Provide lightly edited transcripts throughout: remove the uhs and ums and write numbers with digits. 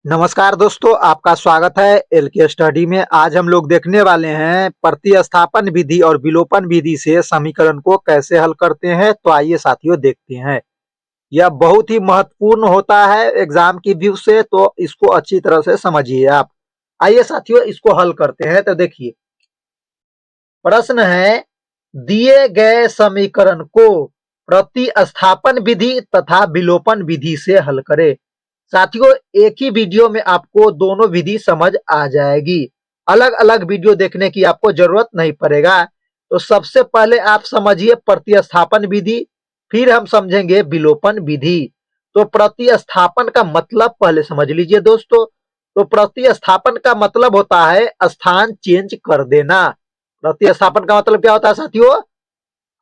नमस्कार दोस्तों, आपका स्वागत है एलके स्टडी में। आज हम लोग देखने वाले हैं प्रतिस्थापन विधि और विलोपन विधि से समीकरण को कैसे हल करते हैं। तो आइए साथियों देखते हैं। यह बहुत ही महत्वपूर्ण होता है एग्जाम की व्यू से, तो इसको अच्छी तरह से समझिए आप। आइए साथियों इसको हल करते हैं। तो देखिए प्रश्न है, दिए गए समीकरण को प्रतिस्थापन विधि तथा विलोपन विधि से हल करें। साथियों एक ही वीडियो में आपको दोनों विधि समझ आ जाएगी, अलग अलग वीडियो देखने की आपको जरूरत नहीं पड़ेगा। तो सबसे पहले आप समझिए प्रतिस्थापन विधि, फिर हम समझेंगे विलोपन विधि। तो प्रतिस्थापन का मतलब पहले समझ लीजिए दोस्तों। तो प्रतिस्थापन का मतलब होता है स्थान चेंज कर देना। प्रतिस्थापन का मतलब क्या होता है साथियों?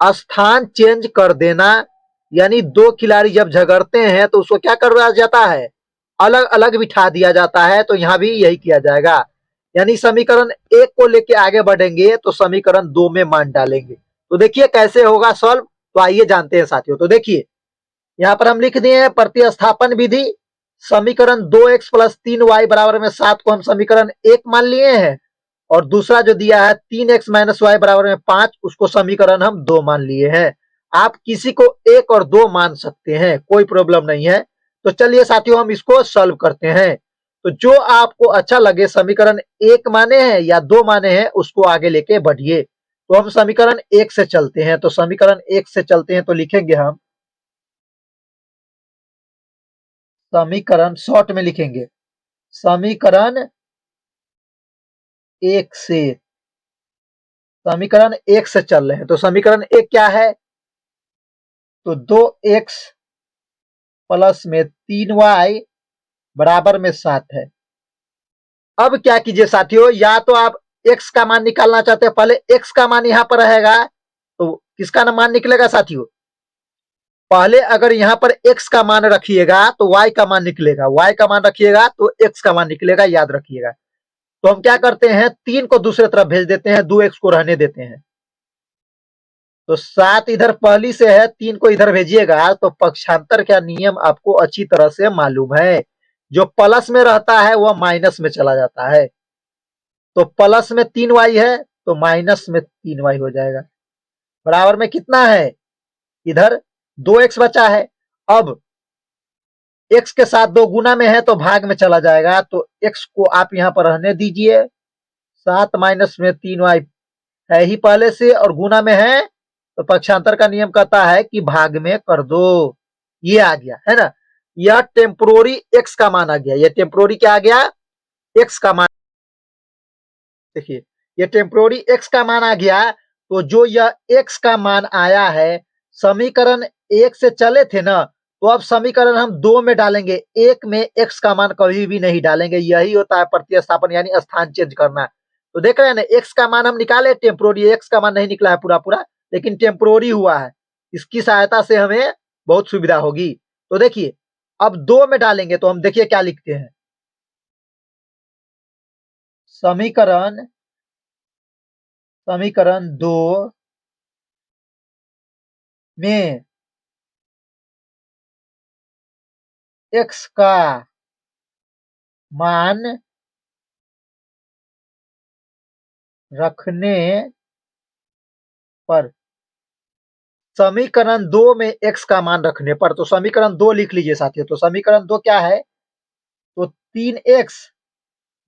स्थान चेंज कर देना। यानी दो खिलाड़ी जब झगड़ते हैं तो उसको क्या करवाया जाता है? अलग अलग बिठा दिया जाता है। तो यहां भी यही किया जाएगा। यानी समीकरण एक को लेके आगे बढ़ेंगे तो समीकरण दो में मान डालेंगे। तो देखिए कैसे होगा सॉल्व। तो आइए जानते हैं साथियों। तो देखिए यहाँ पर हम लिख दिए हैं प्रतिस्थापन विधि। समीकरण 2x प्लस 3y बराबर में 7 को हम समीकरण एक मान लिए हैं, और दूसरा जो दिया है 3x माइनस वाई बराबर में 5, उसको समीकरण हम दो मान लिए हैं। आप किसी को एक और दो मान सकते हैं, कोई प्रॉब्लम नहीं है। तो चलिए साथियों हम इसको सॉल्व करते हैं। तो जो आपको अच्छा लगे, समीकरण एक माने हैं या दो माने हैं, उसको आगे लेके बढ़िए। तो हम समीकरण एक से चलते हैं। तो समीकरण एक से चलते हैं तो लिखेंगे हम समीकरण, शॉर्ट में लिखेंगे समीकरण एक से। समीकरण एक से चल रहे हैं। तो समीकरण एक क्या है? तो 2x प्लस में 3y बराबर में 7 है। अब क्या कीजिए साथियों, या तो आप x का मान निकालना चाहते हैं, पहले x का मान यहां पर रहेगा। तो किसका मान निकलेगा साथियों? पहले अगर यहां पर x का मान रखिएगा तो y का मान निकलेगा, y का मान रखिएगा तो x का मान निकलेगा, याद रखिएगा। तो हम क्या करते हैं, 3 को दूसरे तरफ भेज देते हैं, 2x को रहने देते हैं। तो 7 इधर पहली से है, 3 को इधर भेजिएगा तो पक्षांतर का नियम आपको अच्छी तरह से मालूम है। जो प्लस में रहता है वह माइनस में चला जाता है। तो प्लस में 3y है तो माइनस में 3y हो जाएगा। बराबर में कितना है? इधर 2x बचा है। अब x के साथ दो गुना में है तो भाग में चला जाएगा। तो x को आप यहां पर रहने दीजिए। 7 माइनस में 3y है ही पहले से, और गुना में है तो पक्षांतर का नियम कहता है कि भाग में कर दो। ये आ गया है ना। यह टेम्पोररी x का मान आ गया। यह टेम्पोररी क्या आ गया? x का मान। देखिए ये टेम्पोररी x का मान आ गया। तो जो यह x का मान आया है, समीकरण एक से चले थे ना, तो अब समीकरण हम दो में डालेंगे। एक में x का मान कभी भी नहीं डालेंगे। यही होता है प्रतिस्थापन, यानी स्थान चेंज करना। तो देख रहे हैं ना, x का मान हम निकाले, टेम्पोररी x का मान नहीं निकला है पूरा पूरा, लेकिन टेम्पोररी हुआ है। इसकी सहायता से हमें बहुत सुविधा होगी। तो देखिए अब दो में डालेंगे तो हम देखिए क्या लिखते हैं। समीकरण समीकरण दो में x का मान रखने पर, समीकरण दो में x का मान रखने पर, तो समीकरण दो लिख लीजिए साथियों। तो समीकरण दो क्या है? तो 3x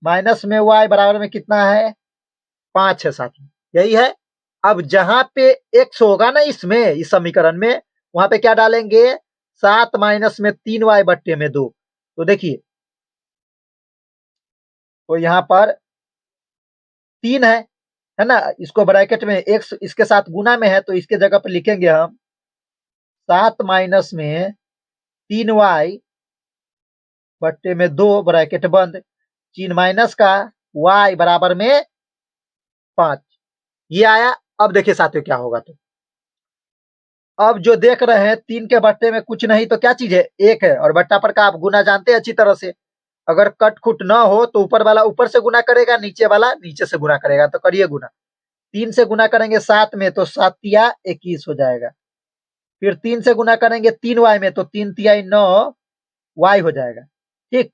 माइनस में y बराबर में कितना है? 5 है साथियों, यही है। अब जहां पे x होगा ना इसमें, इस समीकरण में, वहां पे क्या डालेंगे? 7 माइनस में 3y बट्टे में 2। तो देखिए तो यहां पर 3 है ना। इसको ब्रैकेट में x इसके साथ गुना में है तो इसके जगह पर लिखेंगे हम 7 माइनस में 3y बट्टे में 2 ब्रैकेट बंद, चिन्ह माइनस का, y बराबर में 5। ये आया। अब देखिए साथियों क्या होगा। तो अब जो देख रहे हैं 3 के बट्टे में कुछ नहीं तो क्या चीज है? 1 है। और बट्टा पर का आप गुना जानते हैं अच्छी तरह से। अगर कट खुट ना हो तो ऊपर वाला ऊपर से गुना करेगा, नीचे वाला नीचे से गुना करेगा। तो करिए गुना। 3 से गुना करेंगे 7 में तो 7 तिया 21 हो जाएगा। फिर 3 से गुना करेंगे 3y में तो 3 तिया 9 y हो जाएगा। ठीक।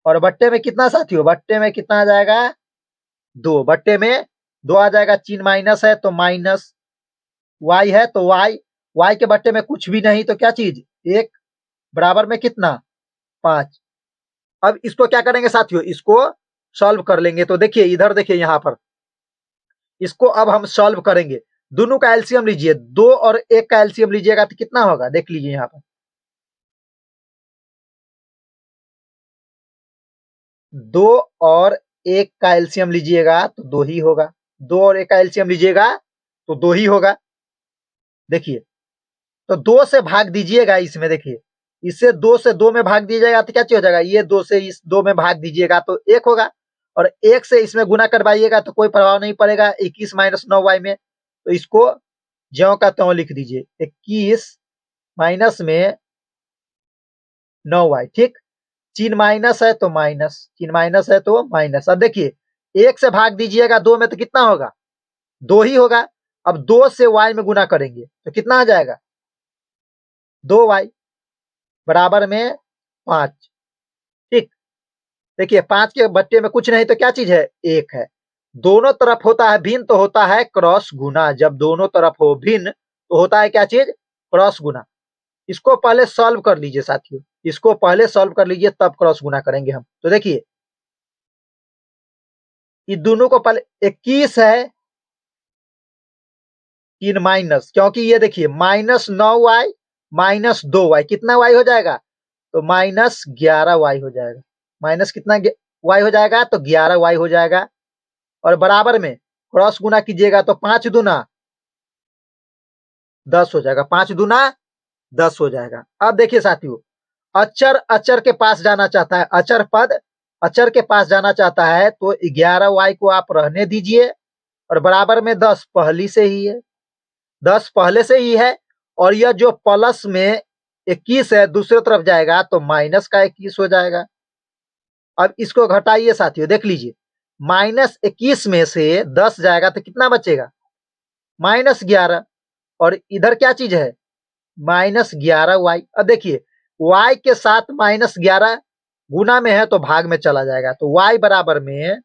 और बट्टे में कितना साथियों, बट्टे में कितना आ जाएगा 2, बट्टे में 2 आ जाएगा। चिन्ह माइनस है तो माइनस, y है तो y के बट्टे में कुछ भी नहीं तो क्या चीज 1 बराबर में कितना 5। अब इसको क्या करेंगे साथियों, इसको सॉल्व कर लेंगे। तो देखिए इधर देखिए यहाँ पर इसको अब हम सॉल्व करेंगे। दोनों का एलसीएम लीजिए, 2 और 1 का एलसीएम लीजिएगा तो कितना होगा, देख लीजिए यहाँ पर 2 और 1 का एलसीएम लीजिएगा तो 2 ही होगा। 2 और 1 का एलसीएम लीजिएगा तो 2 ही होगा। देखिए तो 2 से भाग दीजिएगा इसमें, देखिए इससे 2 से 2 में भाग दीजिएगा तो क्या चीज हो जाएगा, ये 2 से इस 2 में भाग दीजिएगा तो 1 होगा। और 1 से इसमें गुना करवाइएगा तो कोई प्रभाव नहीं पड़ेगा। 21 माइनस 9y में तो इसको ज्यों का त्यों लिख दीजिए, 21 माइनस में 9y। ठीक, चिन्ह माइनस है तो माइनस, चिन्ह माइनस है तो माइनस। अब देखिए 1 से भाग दीजिएगा 2 में तो कितना होगा 2 ही होगा। अब 2 से y में गुना करेंगे तो कितना आ जाएगा 2y बराबर में 5। ठीक, देखिए 5 के बट्टे में कुछ नहीं तो क्या चीज है 1 है। दोनों तरफ होता है भिन्न तो होता है क्रॉस गुना। जब दोनों तरफ हो भिन्न तो होता है क्या चीज क्रॉस गुना। इसको पहले सॉल्व कर लीजिए साथियों, इसको पहले सॉल्व कर लीजिए तब क्रॉस गुना करेंगे हम। तो देखिए ये दोनों को पहले 21 है 3 माइनस, क्योंकि ये देखिए माइनस 9y माइनस 2y कितना y हो जाएगा तो माइनस 11y हो जाएगा। माइनस कितना y हो जाएगा तो 11y हो जाएगा। और बराबर में क्रॉस गुना कीजिएगा तो 5 दूना 10 हो जाएगा, 5 दूना 10 हो जाएगा। अब देखिए साथियों अचर अचर के पास जाना चाहता है, अचर पद अचर के पास जाना चाहता है तो 11y को आप रहने दीजिए और बराबर में 10 पहली से ही है, 10 पहले से ही है। और यह जो प्लस में 21 है दूसरी तरफ जाएगा तो माइनस का 21 हो जाएगा। अब इसको घटाइए साथियों, देख लीजिए माइनस 21 में से 10 जाएगा तो कितना बचेगा माइनस 11। और इधर क्या चीज है माइनस 11y। अब देखिए y के साथ माइनस 11 गुना में है तो भाग में चला जाएगा तो y बराबर में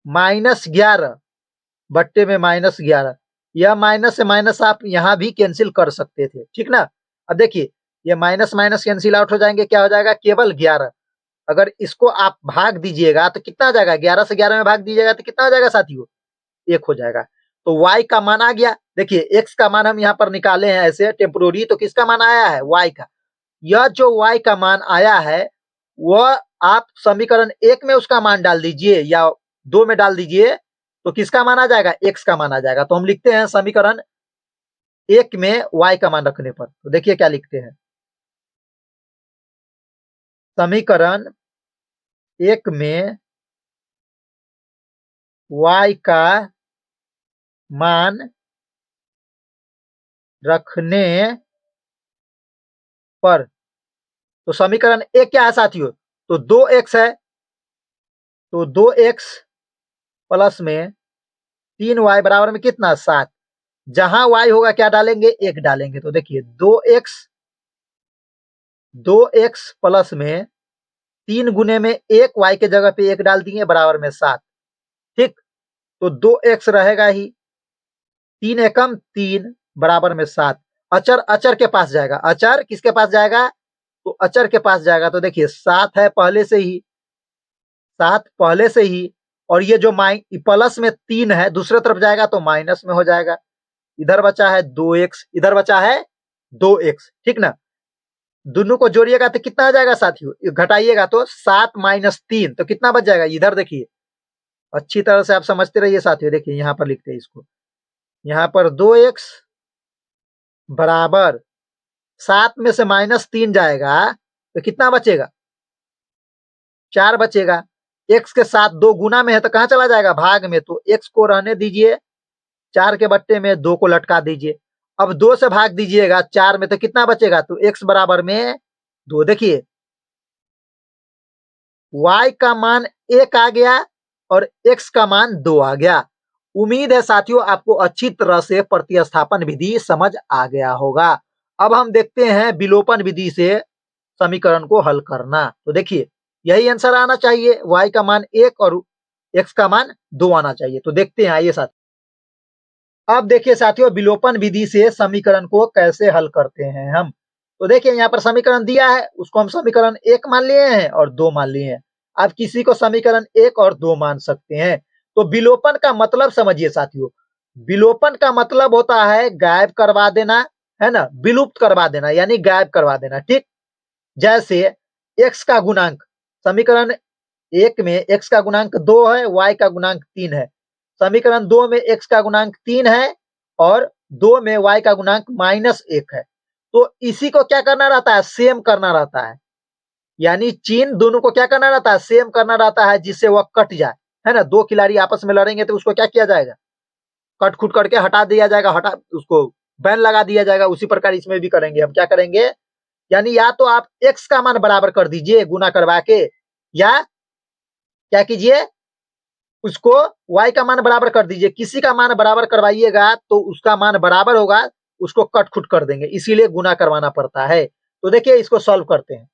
माइनस 11 बट्टे में माइनस 11। यह माइनस से माइनस आप यहां भी कैंसिल कर सकते थे, ठीक ना। अब देखिए ये माइनस माइनस कैंसिल आउट हो जाएंगे, क्या हो जाएगा केवल 11। अगर इसको आप भाग दीजिएगा तो कितना आ जाएगा 11 से 11 में भाग दीजिएगा तो कितना हो जाएगा साथियों 1 हो जाएगा। तो y का मान आ गया। देखिए x का मान हम यहाँ पर निकाले हैं ऐसे टेम्पोररी, तो किसका मान आया है y का। यह जो y का मान आया है वह आप समीकरण 1 में उसका मान डाल दीजिए या 2 में डाल दीजिए तो किसका मान आ जाएगा x का मान आ जाएगा। तो हम लिखते हैं समीकरण 1 में y का मान रखने पर, तो देखिए क्या लिखते हैं समीकरण 1 में y का मान रखने पर, तो समीकरण 1 क्या है साथियों तो 2x है तो 2x प्लस में 3y बराबर में कितना 7। जहां y होगा क्या डालेंगे 1 डालेंगे। तो देखिए 2x प्लस में 3 गुने में 1 y के जगह पे 1 डाल दिए बराबर में 7। ठीक, तो 2x रहेगा ही, 3 एकम 3 बराबर में 7। अचर अचर के पास जाएगा, अचर किसके पास जाएगा तो अचर के पास जाएगा। तो देखिए 7 है पहले से ही, 7 पहले से ही। और ये जो प्लस में 3 है दूसरे तरफ जाएगा तो माइनस में हो जाएगा। इधर बचा है 2x, इधर बचा है 2x, ठीक ना। दोनों को जोड़िएगा तो कितना आ जाएगा साथियों, घटाइएगा तो 7 माइनस 3 तो कितना बच जाएगा। इधर देखिए अच्छी तरह से आप समझते रहिए साथियों। देखिए यहाँ पर लिखते हैं इसको, यहाँ पर 2x बराबर 7 में से माइनस 3 जाएगा तो कितना बचेगा 4 बचेगा। x के साथ 2 गुना में है तो कहां चला जाएगा भाग में, तो x को रहने दीजिए, 4 के बट्टे में 2 को लटका दीजिए। अब 2 से भाग दीजिएगा 4 में तो कितना बचेगा तो x बराबर में 2। देखिए y का मान 1 आ गया और x का मान 2 आ गया। उम्मीद है साथियों आपको अच्छी तरह से प्रतिस्थापन विधि समझ आ गया होगा। अब हम देखते हैं विलोपन विधि से समीकरण को हल करना। तो देखिए यही आंसर आना चाहिए, y का मान 1 और x का मान 2 आना चाहिए। तो देखते हैं, आइए साथ। अब देखिए साथियों, विलोपन विधि से समीकरण को कैसे हल करते हैं हम। तो देखिए यहाँ पर समीकरण दिया है, उसको हम समीकरण 1 मान लिए हैं और 2 मान लिए हैं। आप किसी को समीकरण 1 और 2 मान सकते हैं। तो विलोपन का मतलब समझिए साथियों, विलोपन का मतलब होता है गायब करवा देना, है ना, विलुप्त करवा देना यानी गायब करवा देना, ठीक। जैसे x का गुणांक, समीकरण 1 में x का गुणांक 2 है, y का गुणांक 3 है। समीकरण 2 में x का गुणांक 3 है और 2 में y का गुणांक -1 है। तो इसी को क्या करना रहता है, सेम करना रहता है। यानी चिन्ह दोनों को क्या करना रहता है, सेम करना रहता है, जिससे वह कट जाए, है ना। दो खिलाड़ी आपस में लड़ेंगे तो उसको क्या किया जाएगा, कट खुट करके हटा दिया जाएगा, हटा उसको बैन लगा दिया जाएगा। उसी प्रकार इसमें भी करेंगे हम, क्या करेंगे, यानी या तो आप x का मान बराबर कर दीजिए गुना करवा के, या क्या कीजिए, उसको y का मान बराबर कर दीजिए। किसी का मान बराबर करवाइएगा तो उसका मान बराबर होगा, उसको कट खुट कर देंगे, इसीलिए गुना करवाना पड़ता है। तो देखिए इसको सॉल्व करते हैं।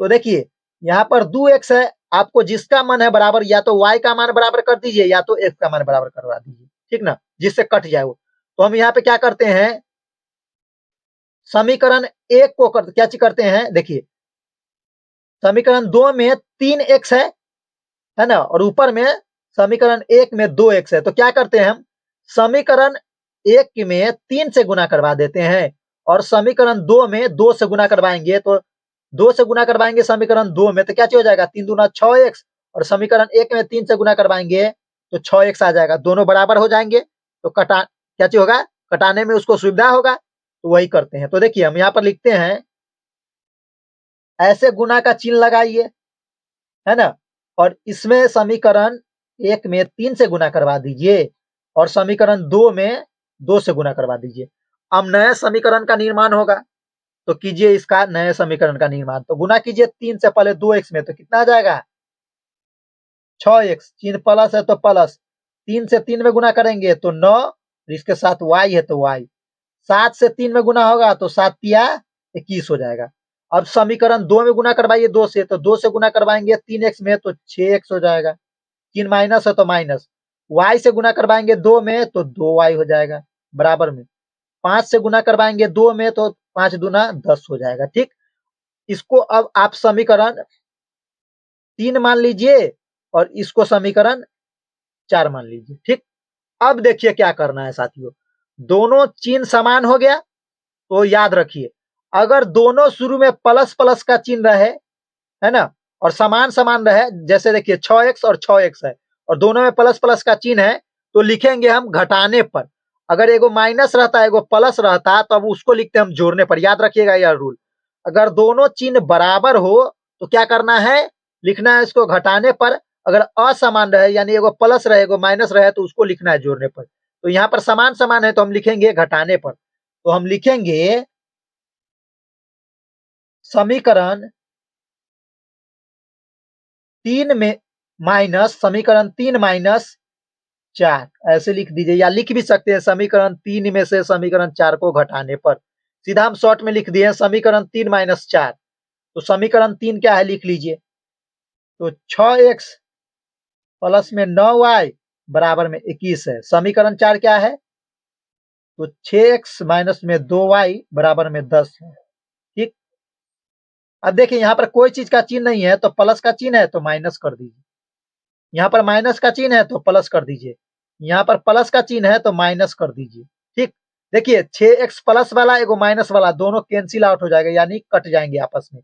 तो देखिए यहाँ पर 2x है, आपको जिसका मन है बराबर, या तो y का मान बराबर कर दीजिए या तो x का मान बराबर करवा दीजिए, ठीक ना, जिससे कट जाए वो। तो हम यहाँ पे क्या करते हैं, समीकरण 1 को क्या करते हैं, देखिए समीकरण 2 में 3x है ना, और ऊपर में समीकरण 1 में 2x है। तो क्या करते हैं हम, समीकरण 1 में 3 से गुना करवा देते हैं और समीकरण 2 में 2 से गुना करवाएंगे। तो 2 से गुना करवाएंगे समीकरण 2 में, तो क्या हो जाएगा, 3 दूना 6x, और समीकरण 1 में 3 से गुना करवाएंगे तो 6x आ जाएगा। दोनों बराबर हो जाएंगे तो क्या होगा, कटाने में उसको सुविधा होगा। तो वही करते हैं। तो देखिए हम यहाँ पर लिखते हैं, ऐसे गुना का चिन्ह लगाइए, है ना, और इसमें समीकरण 1 में 3 से गुना करवा दीजिए और समीकरण 2 में 2 से गुना करवा दीजिए। अब नए समीकरण का निर्माण होगा, तो कीजिए इसका नए समीकरण का निर्माण। तो गुना कीजिए 3 से पहले 2x में, तो कितना आ जाएगा, 6x, चिन्ह प्लस है तो प्लस, 3 से 3 में गुना करेंगे तो 9, इसके साथ y है तो y, 7 से 3 में गुना होगा तो 7 तिया 21 हो जाएगा। अब समीकरण 2 में गुना करवाइए 2 से, तो 2 से गुना करवाएंगे 3x में तो 6x हो जाएगा, 3 माइनस है तो माइनस, y से गुना करवाएंगे 2 में तो 2y हो जाएगा बराबर में, 5 से गुना करवाएंगे 2 में तो 5 दूना 10 हो जाएगा, ठीक। इसको अब आप समीकरण 3 मान लीजिए और इसको समीकरण 4 मान लीजिए, ठीक। अब देखिए क्या करना है साथियों, दोनों चिन्ह समान हो गया तो याद रखिए, अगर दोनों शुरू में प्लस प्लस का चिन्ह रहे, है ना, और समान समान रहे, जैसे देखिए 6x और 6x है और दोनों में प्लस प्लस का चिन्ह है, तो लिखेंगे हम घटाने पर। अगर एगो माइनस रहता है एगो प्लस रहता तो अब उसको लिखते हैं हम जोड़ने पर। याद रखिएगा यह रूल, अगर दोनों चिन्ह बराबर हो तो क्या करना है, लिखना है इसको घटाने पर। अगर असमान रहे यानी एगो प्लस रहे एगो माइनस रहे तो उसको लिखना है जोड़ने पर। तो यहाँ पर समान समान है तो हम लिखेंगे घटाने पर। तो हम लिखेंगे समीकरण 3 में माइनस, समीकरण 3 माइनस 4 ऐसे लिख दीजिए, या लिख भी सकते हैं समीकरण 3 में से समीकरण 4 को घटाने पर। सीधा हम शॉर्ट में लिख दिए समीकरण 3 माइनस 4। तो समीकरण 3 क्या है लिख लीजिए, तो 6x प्लस में 9y बराबर में 21 है। समीकरण 4 क्या है, तो 6x माइनस में 2y बराबर में 10 है, ठीक। अब देखिए यहाँ पर कोई चीज का चिन्ह नहीं है तो प्लस का चिन्ह है तो माइनस कर दीजिए, यहाँ पर माइनस का चिन्ह है तो प्लस कर दीजिए, यहाँ पर प्लस का चिन्ह है तो माइनस कर दीजिए, ठीक। देखिए 6x प्लस वाला एगो माइनस वाला दोनों कैंसिल आउट हो जाएगा यानी कट जाएंगे आपस में।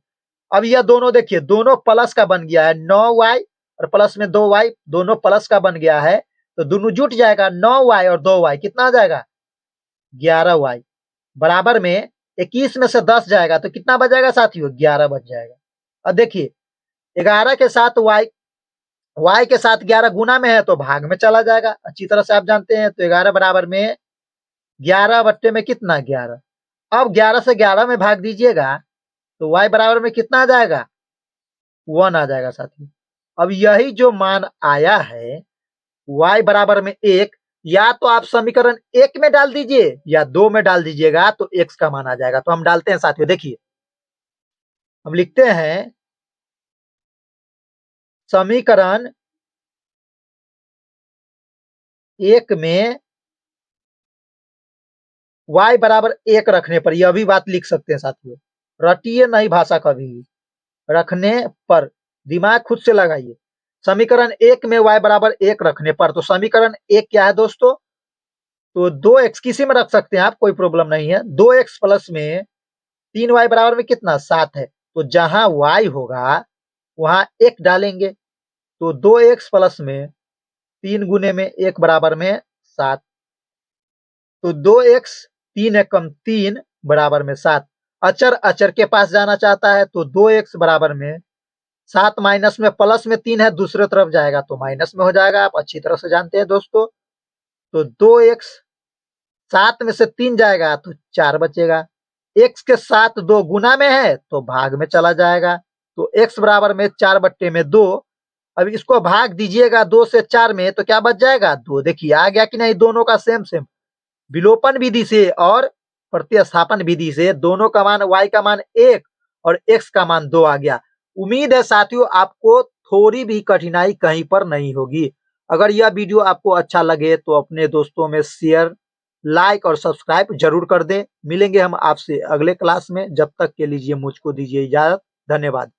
अब यह दोनों देखिए दोनों प्लस का बन गया है, 9y और प्लस में 2y दोनों प्लस का बन गया है, तो दोनों जुट जाएगा, 9y और 2y कितना आ जाएगा, 11y बराबर में 21 में से 10 जाएगा तो कितना बचेगा साथियों, 11 बच जाएगा। अब देखिए 11 के साथ y के साथ 11 गुना में है तो भाग में चला जाएगा, अच्छी तरह से आप जानते हैं। तो 11 बराबर में 11 बट्टे में कितना, 11। अब 11 से 11 में भाग दीजिएगा तो y बराबर में कितना आ जाएगा, 1 आ जाएगा साथियों। अब यही जो मान आया है y बराबर में 1, या तो आप समीकरण 1 में डाल दीजिए या 2 में डाल दीजिएगा तो x का मान आ जाएगा। तो हम डालते हैं साथियों, देखिए हम लिखते हैं समीकरण 1 में y बराबर 1 रखने पर, यह भी बात लिख सकते हैं साथियों, रटिए नहीं भाषा कभी भी, रखने पर, दिमाग खुद से लगाइए। समीकरण 1 में y बराबर 1 रखने पर, तो समीकरण 1 क्या है दोस्तों? तो 2x किसी में रख सकते हैं आप, कोई प्रॉब्लम नहीं है। 2x प्लस में 3y बराबर में कितना? 7 है। तो जहां y होगा वहां 1 डालेंगे, तो 2x प्लस में 3 गुने में 1 बराबर में 7, तो 2x 3 एकम 3 बराबर में 7। अचर अचर के पास जाना चाहता है तो 2x बराबर में 7 माइनस में प्लस में 3 है, दूसरे तरफ जाएगा तो माइनस में हो जाएगा, आप अच्छी तरह से जानते हैं दोस्तों। तो 2x 7 में से 3 जाएगा तो 4 बचेगा। x के साथ 2 गुना में है तो भाग में चला जाएगा, तो x बराबर में 4/2। अब इसको भाग दीजिएगा 2 से 4 में तो क्या बच जाएगा? 2। देखिए आ गया कि नहीं, दोनों का सेम सेम। विलोपन विधि से और प्रतिस्थापन विधि से दोनों का मान, y का मान 1 और x का मान 2 आ गया। उम्मीद है साथियों आपको थोड़ी भी कठिनाई कहीं पर नहीं होगी। अगर यह वीडियो आपको अच्छा लगे तो अपने दोस्तों में शेयर, लाइक और सब्सक्राइब जरूर कर दें। मिलेंगे हम आपसे अगले क्लास में, जब तक के लिए मुझको दीजिए इजाजत। धन्यवाद।